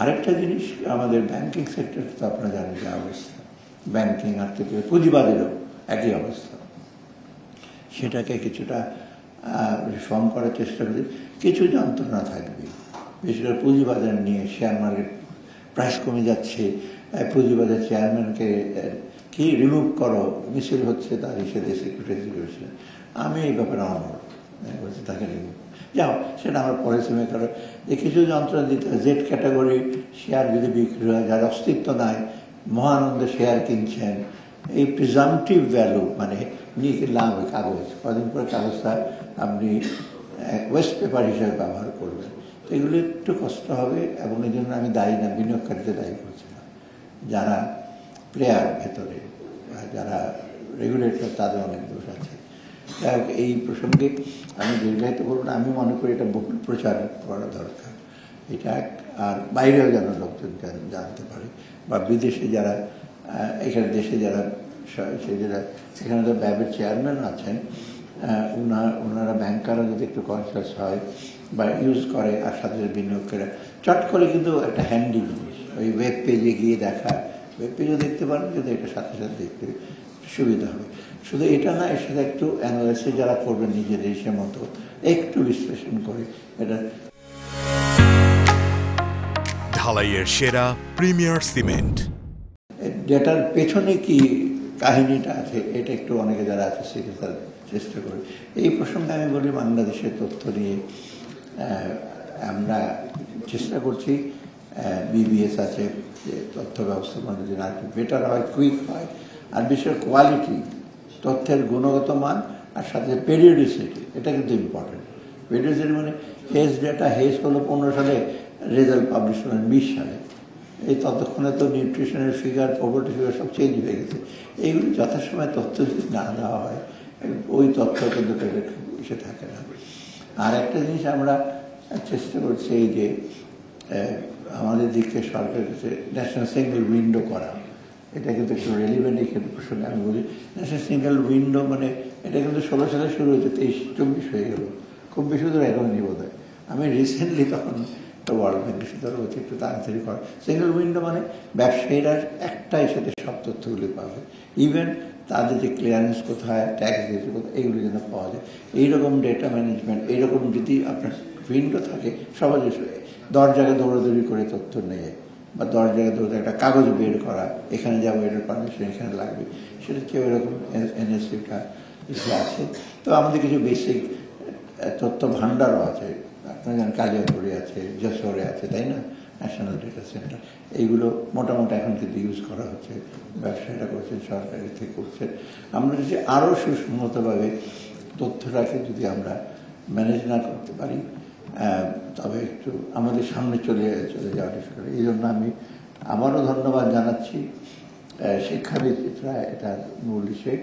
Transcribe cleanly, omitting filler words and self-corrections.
আরেকটা জিনিস, আমাদের ব্যাংকিং সেক্টর তো আপনারা জানেন যে অবস্থা, ব্যাংকিং আর্থিক পুঁজিবাদেরও একই অবস্থা। সেটাকে কিছুটা রিফর্ম করার চেষ্টা করি। কিছু যন্ত্রণা থাকবে, বিশেষ করে পুঁজিবাজার নিয়ে। শেয়ার মার্কেট প্রাইস কমে যাচ্ছে, পুঁজিবাজার চেয়ারম্যানকে কি রিমুভ করো, মিছিল হচ্ছে, তার হিসেবে সিকিউরিটি করেছিলেন। আমি এই ব্যাপারে অনড় বলছি, তাকে রিমুভ যাও, সেটা আমার পরিশ্রমে করো। যে কিছু যন্ত্রণা দিতে হয়, জেড ক্যাটাগরি শেয়ার যদি বিক্রি হয়, যার অস্তিত্ব নাই, মহানন্দে শেয়ার কিনছেন, এই প্রিজামটিভ ভ্যালু মানে নিয়ে কিনলাম ওই কাগজ, কদিন পরে কাগজটা আপনি ওয়েস্ট পেপার হিসেবে ব্যবহার করবেন। তো এগুলো একটু কষ্ট হবে, এবং এই জন্য আমি দায়ী না, বিনিয়োগকারীতে দায়ী করছি না। যারা প্লেয়ার ভেতরে, যারা রেগুলেটর, তাদের অনেক দোষ আছে। এই প্রসঙ্গে আমি দীর্ঘায়িত করব না। আমি মনে করি এটা বহুল প্রচার করা দরকার। এটা আর বাইরেও যেন লোকজন জানতে পারে, বা বিদেশে যারা, এখানে দেশে যারা সেখানে তো ব্যাবের চেয়ারম্যান আছেন, ওনারা ব্যাংকাররা যদি একটু কনসিয়াস হয় বা ইউজ করে, আর সাথে বিনিয়োগ করে চট করে, কিন্তু একটা হ্যান্ডি জিনিস, ওই ওয়েব পেজে গিয়ে দেখা, ওয়েব পেজও দেখতে পারেন, কিন্তু এটা সাথে সাথে দেখতে সুবিধা হবে। শুধু এটা না, এর সাথে একটু অ্যানালাইসিস যারা করবেন নিজের দেশের মতো, একটু বিশ্লেষণ করে এটা। ঢালাইয়ের সেরা প্রিমিয়ার সিমেন্ট, যেটার পেছনে কি কাহিনীটা আছে, এটা একটু অনেকে যারা আছে শিখে চেষ্টা করি। এই প্রসঙ্গে আমি বলি, বাংলাদেশের তথ্য নিয়ে আমরা চেষ্টা করছি। বিবিএস আছে, যে তথ্য ব্যবস্থাপনা যদি আর একটু বেটার হয়, কুইক হয়, আর বিশেষ কোয়ালিটি, তথ্যের গুণগত মান, আর সাথে পেরিওডিসিটি, এটা কিন্তু ইম্পর্টেন্ট। পেরিওডিসিটি মানে হেস ডেটা, হেস হলো 15 সালে, রেজাল্ট পাবলিশ করেন 20 সালে। এই ততক্ষণে তো নিউট্রিশনের ফিগার, পভার্টি ফিগার সব চেঞ্জ হয়ে গেছে। এইগুলি যথাসময় তথ্য যদি না দেওয়া হয়, ওই তথ্য কিন্তু এসে থাকে না। আর একটা জিনিস আমরা চেষ্টা করছি, এই যে আমাদের দিক থেকে সরকারের কাছে ন্যাশনাল সিঙ্গেল উইন্ডো করা, এটা কিন্তু একটু রেলিভেন্ট। এই ক্ষেত্রে প্রসঙ্গে আমি বলি, ন্যাশনাল সিঙ্গেল উইন্ডো মানে এটা কিন্তু 16 সালে শুরু হয়েছে, 23-24 হয়ে গেল, খুব বেশি দূর এখন নিয়ে বোধ হয়। আমি রিসেন্টলি তখন ওয়ার্ল্ড ব্যাংকের সাথে হচ্ছে একটু তাড়াতাড়ি করা। সিঙ্গেল উইন্ডো মানে ব্যবসায়ীরা একটাই সাথে সব তথ্যগুলি পাবে, ইভেন তাদের যে ক্লিয়ারেন্স কোথায়, ট্যাক্স দিয়েছে কোথায়, এইগুলো যেন পাওয়া যায়। এইরকম ডেটা ম্যানেজমেন্ট, এইরকম যদি আপনার উইন্ডো থাকে, সহজে 10 জায়গায় দৌড়াদৌড়ি করে তথ্য নেয়, বা 10 জায়গায় দৌড়ে একটা কাগজ বের করা, এখানে যাবো, এটার পারমিশন এখানে লাগবে, সেটা কেউ এরকম এনএসসিটা আছে। তো আমাদের কিছু বেসিক তথ্য ভাণ্ডারও আছে, আপনারা জানেন কালিয়াপুরে আছে, যশোরে আছে, তাই না, ন্যাশনাল ডেটা সেন্টার। এইগুলো মোটামুটি এখন কিন্তু ইউজ করা হচ্ছে, ব্যবসায়ীরা করছেন, সরকারের থেকে করছেন। আমরা যদি আরও সুসংহতভাবে তথ্যটাকে যদি আমরা ম্যানেজ না করতে পারি, তবে একটু আমাদের সামনে চলে যাওয়া ডিফিকাল্ট। এই জন্য আমি আবারও ধন্যবাদ জানাচ্ছি শিক্ষাবিদরা, এটার মূল বিষয়।